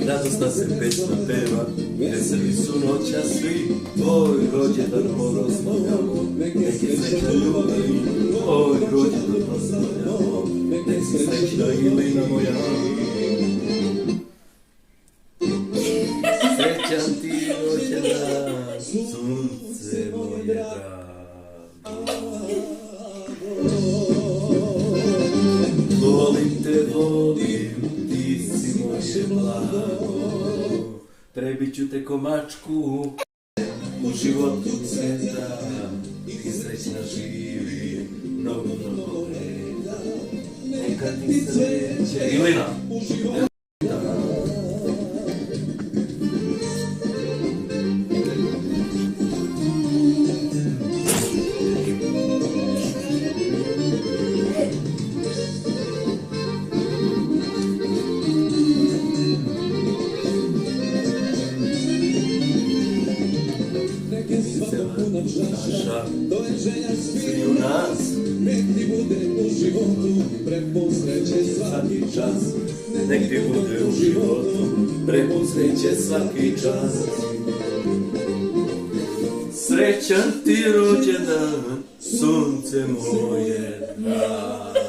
Radosna se pesma peva, veseli su noća svi, tvoj rođendan proslavljamo, nek je srećna ljubavi, tvoj rođendan proslavljamo, nek si srećna Ilina moja. Srećan ti rođendan, sunce moje drago. Volim te, volim, ti si moje blago. Trebit ću te ko mačku, u životu cveta, i srećna živi, mnogo, mnogo leta. Neka ti sreće, Ilina! Naša, svi u nas, nek ti bude u životu prepun sreće svaki čas. Nek ti bude u životu prepun sreće svaki čas. Srećan ti rođendan, sunce moje drago.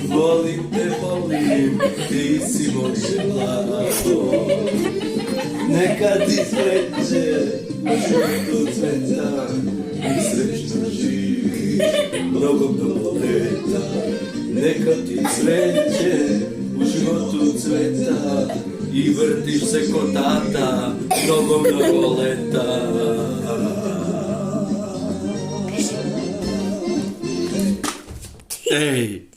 Volim te, volim, ti si moje blago. Neka ti sreće, u životu cveta, i srećno živiš, mnogo, mnogo leta. Neka ti sreće, u životu cveta, i vrtiš se ko tata, mnogo, mnogo leta. Ej!